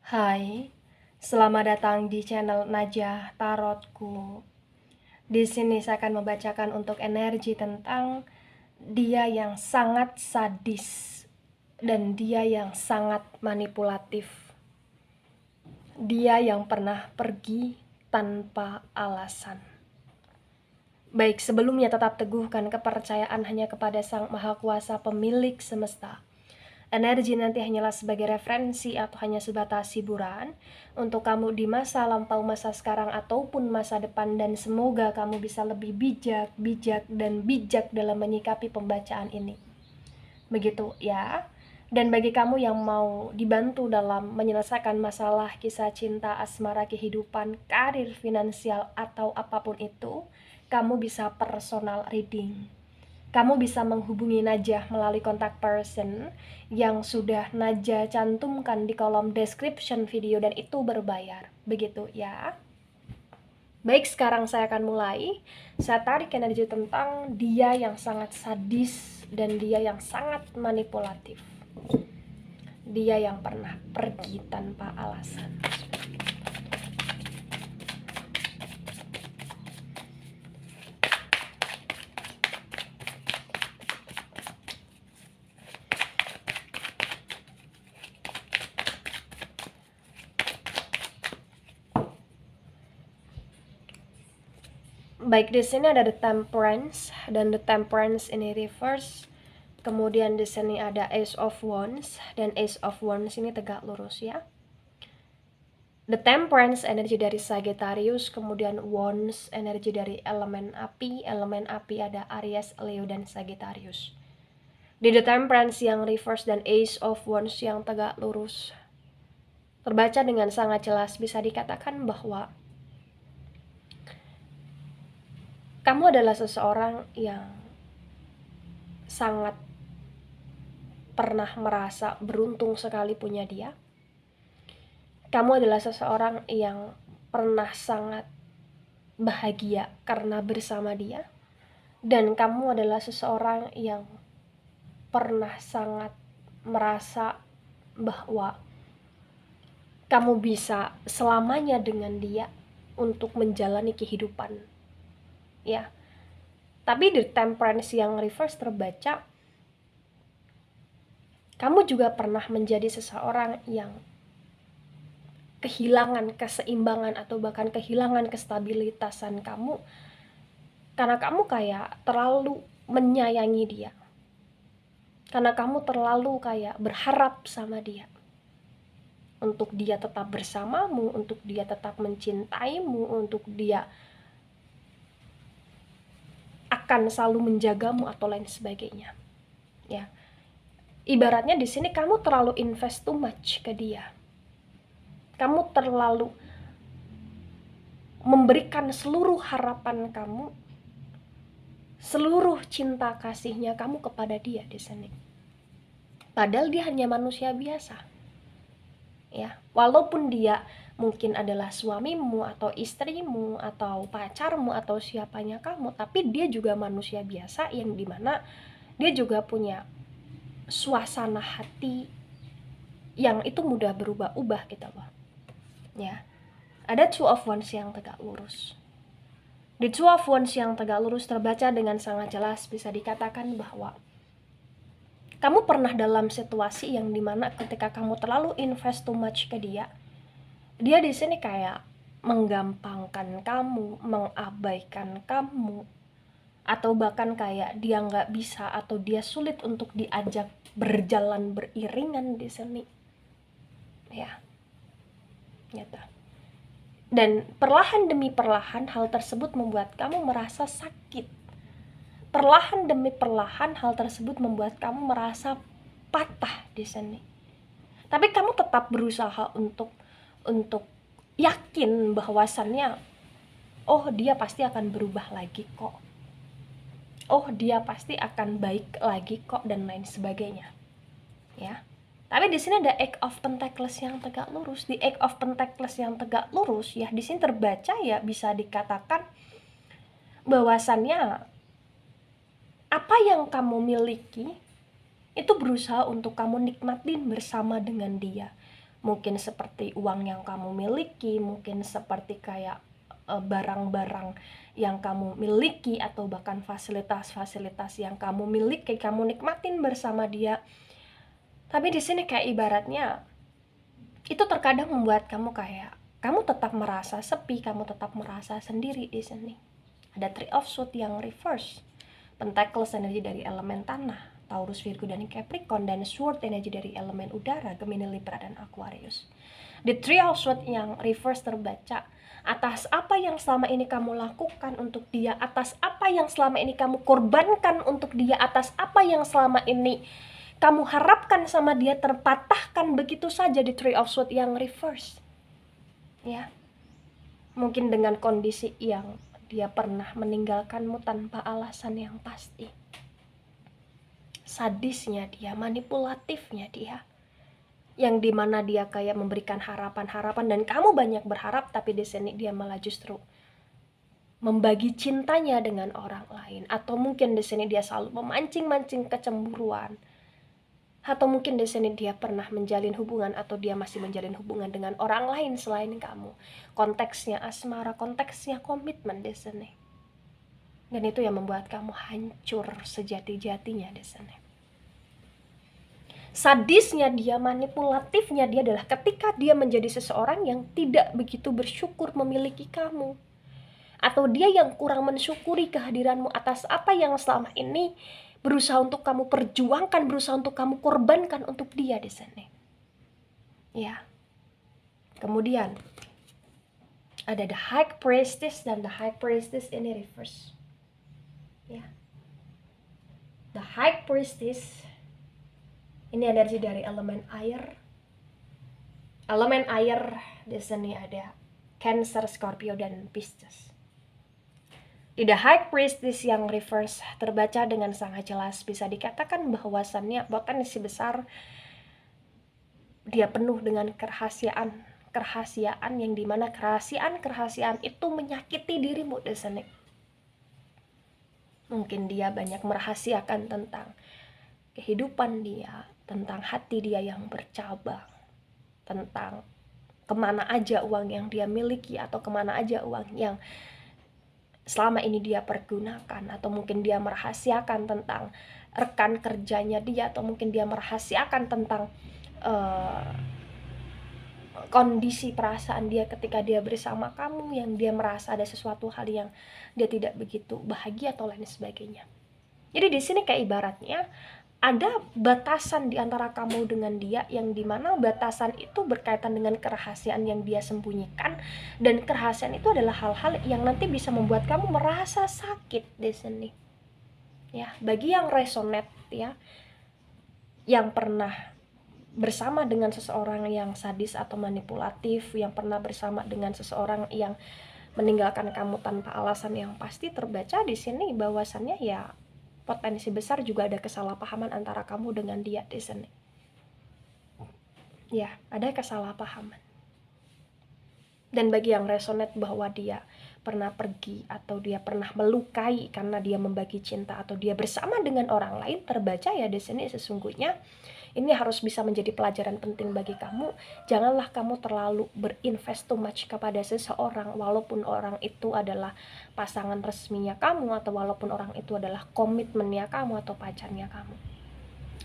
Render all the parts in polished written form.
Hai, selamat datang di channel Najah Tarotku. Di sini saya akan membacakan untuk energi tentang dia yang sangat sadis dan dia yang sangat manipulatif. Dia yang pernah pergi tanpa alasan. Baik, sebelumnya tetap teguhkan kepercayaan hanya kepada Sang Maha Kuasa pemilik semesta. Energi nanti hanyalah sebagai referensi atau hanya sebatas hiburan untuk kamu di masa lampau, masa sekarang, ataupun masa depan. Dan semoga kamu bisa lebih bijak dalam menyikapi pembacaan ini. Begitu ya. Dan bagi kamu yang mau dibantu dalam menyelesaikan masalah kisah cinta, asmara, kehidupan, karir, finansial, atau apapun itu, kamu bisa personal reading. Kamu bisa menghubungi Najah melalui kontak person yang sudah Najah cantumkan di kolom description video dan itu berbayar. Begitu ya. Baik, sekarang saya akan mulai. Saya tarik energi tentang dia yang sangat sadis dan dia yang sangat manipulatif. Dia yang pernah pergi tanpa alasan. Baik, di sini ada the Temperance dan the Temperance ini reverse. Kemudian di sini ada Ace of Wands dan Ace of Wands ini tegak lurus ya. The Temperance energi dari Sagittarius, kemudian Wands energi dari elemen api ada Aries, Leo dan Sagittarius. Di The Temperance yang reverse dan Ace of Wands yang tegak lurus, terbaca dengan sangat jelas, bisa dikatakan bahwa kamu adalah seseorang yang sangat pernah merasa beruntung sekali punya dia. Kamu adalah seseorang yang pernah sangat bahagia karena bersama dia. Dan kamu adalah seseorang yang pernah sangat merasa bahwa kamu bisa selamanya dengan dia untuk menjalani kehidupan. Ya. Tapi di Temperance yang reverse terbaca, kamu juga pernah menjadi seseorang yang kehilangan keseimbangan atau bahkan kehilangan kestabilitasan kamu karena kamu kayak terlalu menyayangi dia. Karena kamu terlalu kayak berharap sama dia. Untuk dia tetap bersamamu, untuk dia tetap mencintaimu, untuk dia akan selalu menjagamu atau lain sebagainya. Ya. Ibaratnya di sini kamu terlalu invest too much ke dia. Kamu terlalu memberikan seluruh harapan kamu, seluruh cinta kasihnya kamu kepada dia di sini. Padahal dia hanya manusia biasa. Ya, walaupun dia mungkin adalah suamimu atau istrimu atau pacarmu atau siapanya kamu, tapi dia juga manusia biasa yang dimana dia juga punya suasana hati yang itu mudah berubah-ubah gitu loh. Ya. Ada Two of Wands yang tegak lurus. Di Two of Wands yang tegak lurus terbaca dengan sangat jelas, bisa dikatakan bahwa kamu pernah dalam situasi yang dimana ketika kamu terlalu invest too much ke dia di sini kayak menggampangkan kamu, mengabaikan kamu, atau bahkan kayak dia nggak bisa atau dia sulit untuk diajak berjalan beriringan di sini. Ya, gitu. Dan perlahan demi perlahan hal tersebut membuat kamu merasa sakit. Perlahan demi perlahan hal tersebut membuat kamu merasa patah di sini. Tapi kamu tetap berusaha untuk yakin bahwasannya oh dia pasti akan berubah lagi kok. Oh dia pasti akan baik lagi kok dan lain sebagainya. Ya. Tapi di sini ada Eight of Pentacles yang tegak lurus. Di Eight of Pentacles yang tegak lurus ya di sini terbaca ya bisa dikatakan bahwasannya apa yang kamu miliki itu berusaha untuk kamu nikmatin bersama dengan dia. Mungkin seperti uang yang kamu miliki, mungkin seperti kayak barang-barang yang kamu miliki, atau bahkan fasilitas-fasilitas yang kamu miliki, kamu nikmatin bersama dia. Tapi di sini kayak ibaratnya itu terkadang membuat kamu kayak kamu tetap merasa sepi, kamu tetap merasa sendiri di sini. Ada Three of Swords yang reverse, Pentacles energi dari elemen tanah, Taurus, Virgo, dan Capricorn, dan Sword energi dari elemen udara, Gemini, Libra, dan Aquarius. The Three of Swords yang reverse terbaca atas apa yang selama ini kamu lakukan untuk dia, atas apa yang selama ini kamu korbankan untuk dia, atas apa yang selama ini kamu harapkan sama dia terpatahkan begitu saja di Three of Swords yang reverse. Ya, mungkin dengan kondisi yang dia pernah meninggalkanmu tanpa alasan yang pasti. Sadisnya dia, manipulatifnya dia, yang dimana dia kayak memberikan harapan-harapan dan kamu banyak berharap, tapi di sini dia malah justru membagi cintanya dengan orang lain. Atau mungkin di sini dia selalu memancing-mancing kecemburuan. Atau mungkin di sini dia pernah menjalin hubungan, atau dia masih menjalin hubungan dengan orang lain selain kamu. Konteksnya asmara, konteksnya komitmen di sini. Dan itu yang membuat kamu hancur sejati-jatinya di sini. Sadisnya dia, manipulatifnya dia adalah ketika dia menjadi seseorang yang tidak begitu bersyukur memiliki kamu. Atau dia yang kurang mensyukuri kehadiranmu atas apa yang selama ini berusaha untuk kamu perjuangkan, berusaha untuk kamu korbankan untuk dia di sini. Ya. Kemudian ada the High Priestess, dan the High Priestess ini reverse. Ya. The High Priestess ini energi dari elemen air. Elemen air di sini ada Cancer, Scorpio, dan Pisces. Di The High Priestess yang reverse terbaca dengan sangat jelas, bisa dikatakan bahwasannya potensi besar dia penuh dengan kerahasiaan yang dimana kerahasiaan itu menyakiti dirimu di sini. Mungkin dia banyak merahasiakan tentang kehidupan dia, tentang hati dia yang bercabang, tentang kemana aja uang yang dia miliki, atau kemana aja uang yang selama ini dia pergunakan, atau mungkin dia merahasiakan tentang rekan kerjanya dia, atau mungkin dia merahasiakan tentang kondisi perasaan dia ketika dia bersama kamu, yang dia merasa ada sesuatu hal yang dia tidak begitu bahagia atau lain sebagainya. Jadi di sini kayak ibaratnya ada batasan di antara kamu dengan dia, yang dimana batasan itu berkaitan dengan kerahasiaan yang dia sembunyikan, dan kerahasiaan itu adalah hal-hal yang nanti bisa membuat kamu merasa sakit di sini. Ya, bagi yang resonate ya, yang pernah bersama dengan seseorang yang sadis atau manipulatif, yang pernah bersama dengan seseorang yang meninggalkan kamu tanpa alasan yang pasti, terbaca di sini bahwasannya ya potensi besar juga ada kesalahpahaman antara kamu dengan dia di sini. Ya, ada kesalahpahaman. Dan bagi yang resonate bahwa dia pernah pergi atau dia pernah melukai karena dia membagi cinta atau dia bersama dengan orang lain, terbaca ya di sini sesungguhnya ini harus bisa menjadi pelajaran penting bagi kamu. Janganlah kamu terlalu berinvest too much kepada seseorang, walaupun orang itu adalah pasangan resminya kamu, atau walaupun orang itu adalah komitmennya kamu atau pacarnya kamu.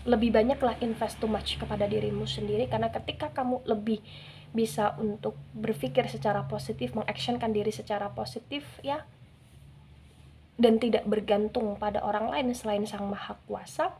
Lebih banyaklah invest too much kepada dirimu sendiri, karena ketika kamu lebih bisa untuk berpikir secara positif, mengactionkan diri secara positif ya, dan tidak bergantung pada orang lain selain Sang Maha Kuasa,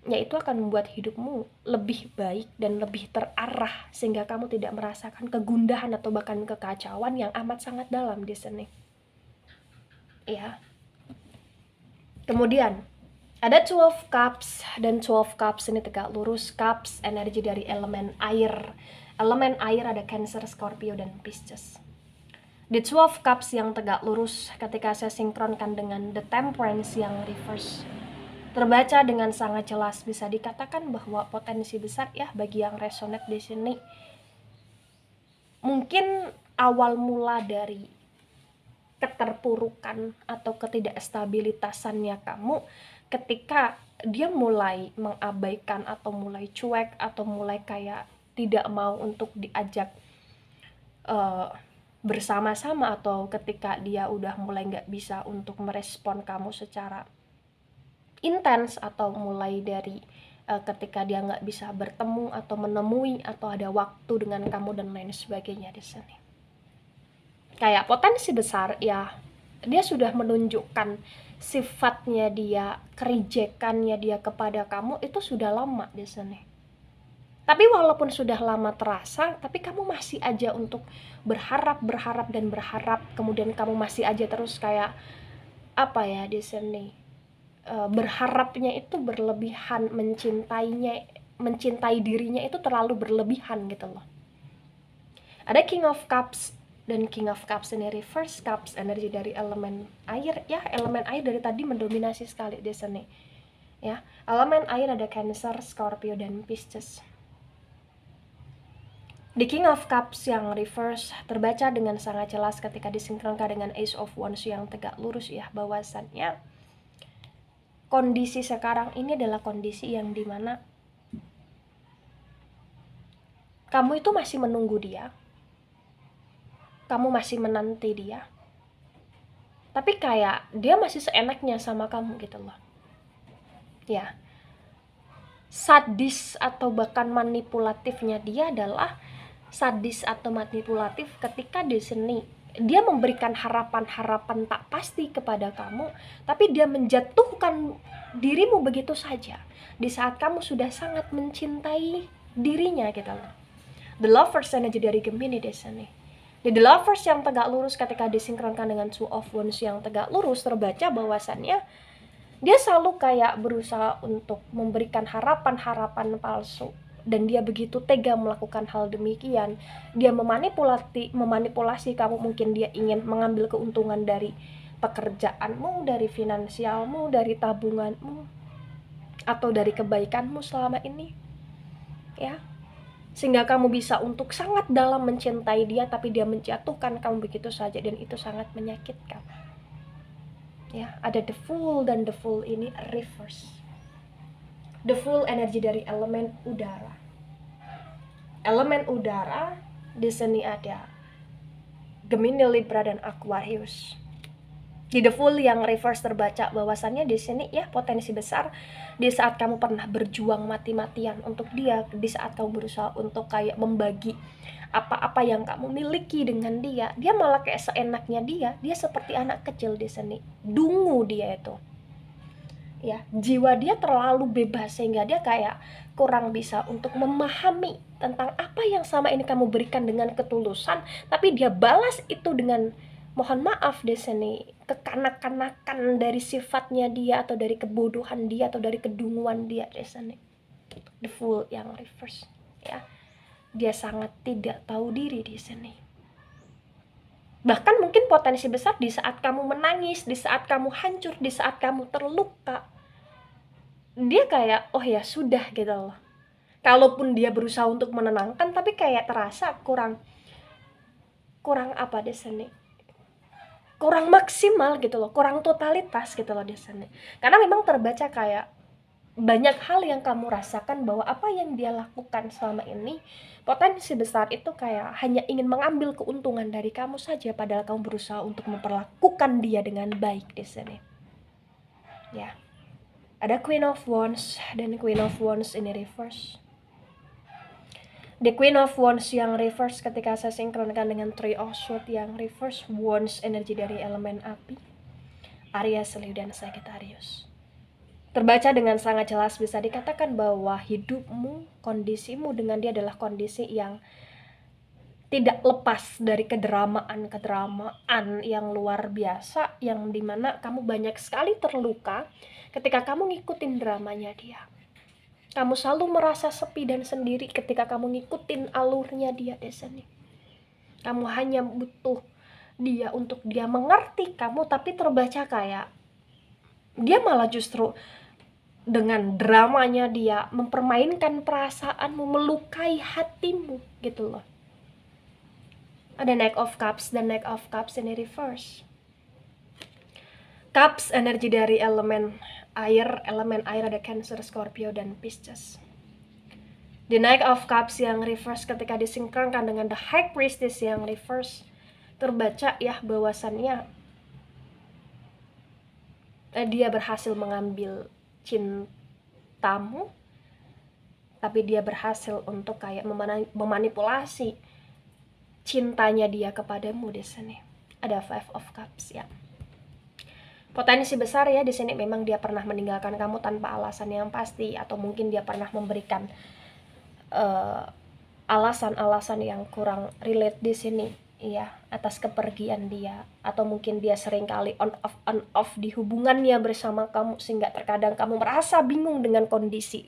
ya itu akan membuat hidupmu lebih baik dan lebih terarah, sehingga kamu tidak merasakan kegundahan atau bahkan kekacauan yang amat sangat dalam di sini. Ya. Kemudian ada 12 Cups, dan 12 Cups ini tegak lurus. Cups energi dari elemen air. Elemen air ada Cancer, Scorpio, dan Pisces. Di 12 Cups yang tegak lurus ketika saya sinkronkan dengan The Temperance yang reverse, terbaca dengan sangat jelas, bisa dikatakan bahwa potensi besar ya bagi yang resonate di sini. Mungkin awal mula dari keterpurukan atau ketidakstabilitasannya kamu ketika dia mulai mengabaikan atau mulai cuek atau mulai kayak tidak mau untuk diajak bersama-sama, atau ketika dia udah mulai nggak bisa untuk merespon kamu secara intens, atau mulai dari ketika dia nggak bisa bertemu atau menemui atau ada waktu dengan kamu dan lain sebagainya di sini. Kayak potensi besar ya, dia sudah menunjukkan sifatnya dia, kerijekannya dia kepada kamu itu sudah lama di sini. Tapi walaupun sudah lama terasa, tapi kamu masih aja untuk berharap, kemudian kamu masih aja terus kayak apa ya di sini, berharapnya itu berlebihan, mencintai dirinya itu terlalu berlebihan gitu loh. Ada King of Cups, dan King of Cups ini reverse. Cups energi dari elemen air ya, elemen air dari tadi mendominasi sekali di sini ya. Elemen air ada Cancer, Scorpio, dan Pisces. The King of Cups yang reverse terbaca dengan sangat jelas ketika disinkronkan dengan Ace of Wands yang tegak lurus ya, bahwasannya kondisi sekarang ini adalah kondisi yang dimana kamu itu masih menunggu dia, kamu masih menanti dia, tapi kayak dia masih seenaknya sama kamu gitu loh ya. Sadis atau bahkan manipulatifnya dia adalah sadis atau manipulatif ketika di sini dia memberikan harapan-harapan tak pasti kepada kamu, tapi dia menjatuhkan dirimu begitu saja di saat kamu sudah sangat mencintai dirinya gitu loh. The Lovers energi dari Gemini di sini. Di The Lovers yang tegak lurus ketika disinkronkan dengan Two of Wands yang tegak lurus terbaca bahwasannya dia selalu kayak berusaha untuk memberikan harapan-harapan palsu, dan dia begitu tega melakukan hal demikian. Dia memanipulasi kamu, mungkin dia ingin mengambil keuntungan dari pekerjaanmu, dari finansialmu, dari tabunganmu, atau dari kebaikanmu selama ini ya, sehingga kamu bisa untuk sangat dalam mencintai dia, tapi dia menjatuhkan kamu begitu saja, dan itu sangat menyakitkan ya. Ada The Fool, dan The Fool ini reverse. The Fool energi dari elemen udara. Elemen udara di sini ada Gemini, Libra, dan Aquarius. Di The Fool yang reverse terbaca bahwasannya di sini ya, potensi besar di saat kamu pernah berjuang mati-matian untuk dia, di saat kamu berusaha untuk kayak membagi apa-apa yang kamu miliki dengan dia, dia malah kayak seenaknya dia seperti anak kecil di sini. Dungu dia itu ya, jiwa dia terlalu bebas sehingga dia kayak kurang bisa untuk memahami tentang apa yang sama ini kamu berikan dengan ketulusan, tapi dia balas itu dengan, mohon maaf di sini, kekanak-kanakan dari sifatnya dia, atau dari kebodohan dia, atau dari kedunguan dia di sini. The Fool yang reverse ya, dia sangat tidak tahu diri di sini. Bahkan mungkin potensi besar di saat kamu menangis, di saat kamu hancur, di saat kamu terluka, dia kayak oh ya sudah gitu loh. Kalaupun dia berusaha untuk menenangkan, tapi kayak terasa kurang apa di sini, kurang maksimal gitu loh, kurang totalitas gitu loh di sini. Karena memang terbaca kayak banyak hal yang kamu rasakan bahwa apa yang dia lakukan selama ini potensi besar itu kayak hanya ingin mengambil keuntungan dari kamu saja, padahal kamu berusaha untuk memperlakukan dia dengan baik di sini ya. Ada Queen of Wands, dan Queen of Wands ini reverse. The Queen of Wands yang reverse ketika saya sinkronkan dengan Three of Swords yang reverse, Wands energi dari elemen api, Aries, Leo, dan Sagittarius. Terbaca dengan sangat jelas, bisa dikatakan bahwa hidupmu, kondisimu dengan dia adalah kondisi yang tidak lepas dari kedramaan yang luar biasa, yang dimana kamu banyak sekali terluka ketika kamu ngikutin dramanya dia. Kamu selalu merasa sepi dan sendiri ketika kamu ngikutin alurnya dia di sini. Kamu hanya butuh dia untuk dia mengerti kamu, tapi terbaca kayak dia malah justru dengan dramanya dia mempermainkan perasaanmu, melukai hatimu gitu loh. Ada Knight of Cups, dan Knight of Cups ini reverse. Cups energi dari elemen air ada Cancer, Scorpio, dan Pisces. The Knight of Cups yang reverse ketika disinkronkan dengan The High Priestess yang reverse, terbaca ya bahwasannya dia berhasil mengambil cintamu, tapi dia berhasil untuk kayak memanipulasi cintanya dia kepadamu di sini. Ada Five of Cups ya. Potensi besar ya di sini memang dia pernah meninggalkan kamu tanpa alasan yang pasti, atau mungkin dia pernah memberikan alasan-alasan yang kurang relate di sini ya atas kepergian dia, atau mungkin dia seringkali on off di hubungannya bersama kamu, sehingga terkadang kamu merasa bingung dengan kondisi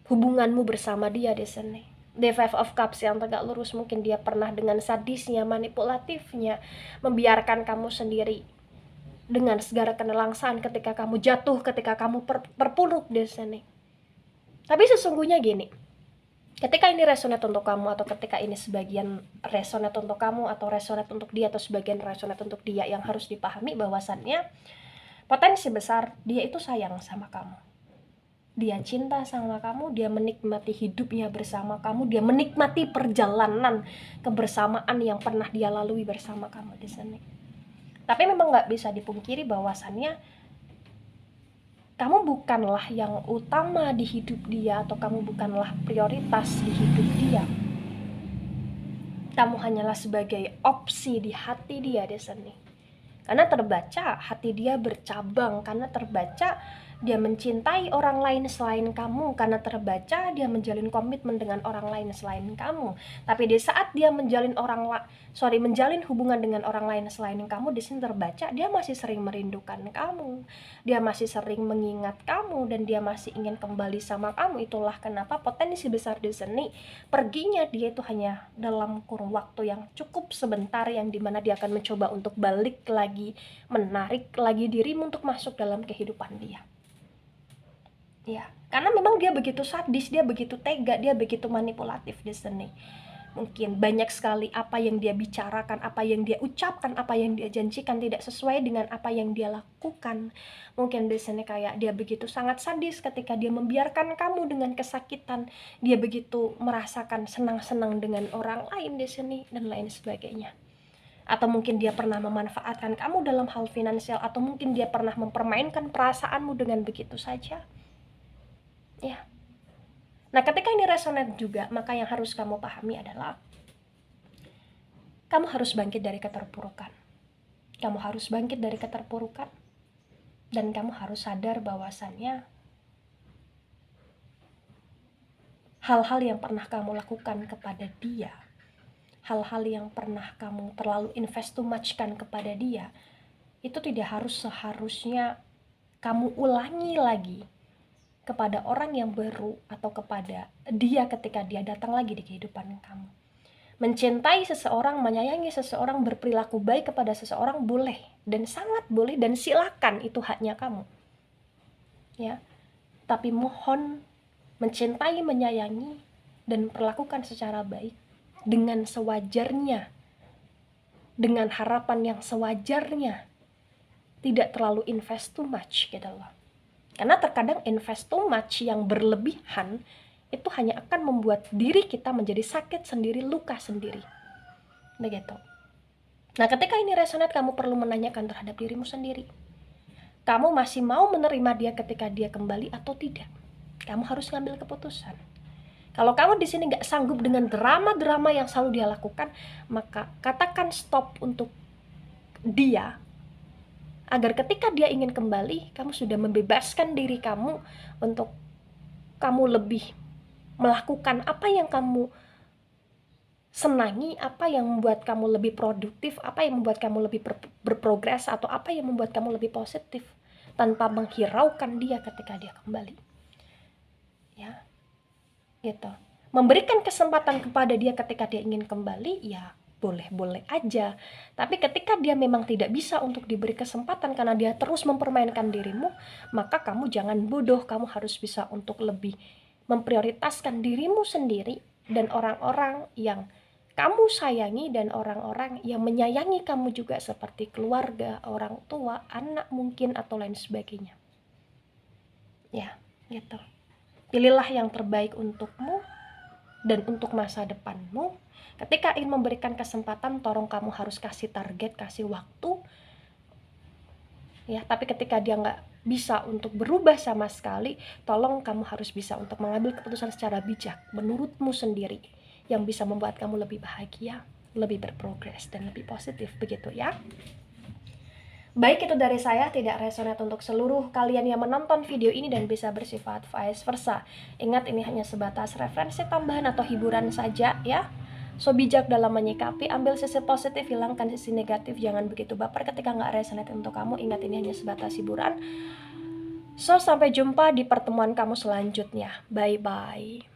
hubunganmu bersama dia di sini. The Five of Cups yang tegak lurus, mungkin dia pernah dengan sadisnya, manipulatifnya membiarkan kamu sendiri dengan segala kenelangsaan ketika kamu jatuh, ketika kamu terpuruk di sini. Tapi sesungguhnya gini, ketika ini resonate untuk kamu, atau ketika ini sebagian resonate untuk kamu, atau resonate untuk dia, atau sebagian resonate untuk dia, yang harus dipahami bahwasannya potensi besar dia itu sayang sama kamu. Dia cinta sama kamu, dia menikmati hidupnya bersama kamu, dia menikmati perjalanan kebersamaan yang pernah dia lalui bersama kamu di sini. Tapi memang nggak bisa dipungkiri bahwasannya kamu bukanlah yang utama di hidup dia, atau kamu bukanlah prioritas di hidup dia. Kamu hanyalah sebagai opsi di hati dia di sini. Karena terbaca hati dia bercabang, karena terbaca dia mencintai orang lain selain kamu, karena terbaca dia menjalin komitmen dengan orang lain selain kamu. Tapi di saat dia menjalin hubungan dengan orang lain selain kamu, di sini terbaca dia masih sering merindukan kamu, dia masih sering mengingat kamu, dan dia masih ingin kembali sama kamu. Itulah kenapa potensi besar di sini perginya dia itu hanya dalam kurun waktu yang cukup sebentar, yang dimana dia akan mencoba untuk balik lagi, menarik lagi dirimu untuk masuk dalam kehidupan dia. Ya, karena memang dia begitu sadis, dia begitu tega, dia begitu manipulatif di sini. Mungkin banyak sekali apa yang dia bicarakan, apa yang dia ucapkan, apa yang dia janjikan tidak sesuai dengan apa yang dia lakukan. Mungkin di sini kayak dia begitu sangat sadis ketika dia membiarkan kamu dengan kesakitan, dia begitu merasakan senang-senang dengan orang lain di sini, dan lain sebagainya. Atau mungkin dia pernah memanfaatkan kamu dalam hal finansial, atau mungkin dia pernah mempermainkan perasaanmu dengan begitu saja. Ya. Nah, ketika ini resonate juga, maka yang harus kamu pahami adalah kamu harus bangkit dari keterpurukan. Kamu harus bangkit dari keterpurukan, dan kamu harus sadar bahwasannya hal-hal yang pernah kamu lakukan kepada dia, hal-hal yang pernah kamu terlalu invest too much kan kepada dia, itu tidak seharusnya kamu ulangi lagi kepada orang yang baru, atau kepada dia ketika dia datang lagi di kehidupan kamu. Mencintai seseorang, menyayangi seseorang, berperilaku baik kepada seseorang boleh, dan sangat boleh, dan silakan, itu haknya kamu. Ya. Tapi mohon mencintai, menyayangi, dan perlakukan secara baik dengan sewajarnya, dengan harapan yang sewajarnya. Tidak terlalu invest too much gitu loh. Karena terkadang invest too much yang berlebihan itu hanya akan membuat diri kita menjadi sakit sendiri, luka sendiri. Begitu. Nah, ketika ini resonate, kamu perlu menanyakan terhadap dirimu sendiri. Kamu masih mau menerima dia ketika dia kembali atau tidak? Kamu harus ngambil keputusan. Kalau kamu di sini nggak sanggup dengan drama-drama yang selalu dia lakukan, maka katakan stop untuk dia, agar ketika dia ingin kembali, kamu sudah membebaskan diri kamu untuk kamu lebih melakukan apa yang kamu senangi, apa yang membuat kamu lebih produktif, apa yang membuat kamu lebih berprogres, atau apa yang membuat kamu lebih positif, tanpa menghiraukan dia ketika dia kembali. Ya, gitu. Memberikan kesempatan kepada dia ketika dia ingin kembali, ya boleh-boleh aja. Tapi ketika dia memang tidak bisa untuk diberi kesempatan karena dia terus mempermainkan dirimu, maka kamu jangan bodoh. Kamu harus bisa untuk lebih memprioritaskan dirimu sendiri dan orang-orang yang kamu sayangi, dan orang-orang yang menyayangi kamu juga, seperti keluarga, orang tua, anak mungkin, atau lain sebagainya. Ya, gitu. Pilihlah yang terbaik untukmu dan untuk masa depanmu. Ketika ingin memberikan kesempatan, tolong kamu harus kasih target, kasih waktu, ya. Tapi ketika dia nggak bisa untuk berubah sama sekali, tolong kamu harus bisa untuk mengambil keputusan secara bijak menurutmu sendiri, yang bisa membuat kamu lebih bahagia, lebih berprogres, dan lebih positif, begitu ya. Baik, itu dari saya, tidak resonate untuk seluruh kalian yang menonton video ini dan bisa bersifat vice versa. Ingat, ini hanya sebatas referensi tambahan atau hiburan saja ya. So, bijak dalam menyikapi, ambil sisi positif, hilangkan sisi negatif, jangan begitu baper ketika nggak resonate untuk kamu. Ingat, ini hanya sebatas hiburan. So, sampai jumpa di pertemuan kamu selanjutnya. Bye-bye.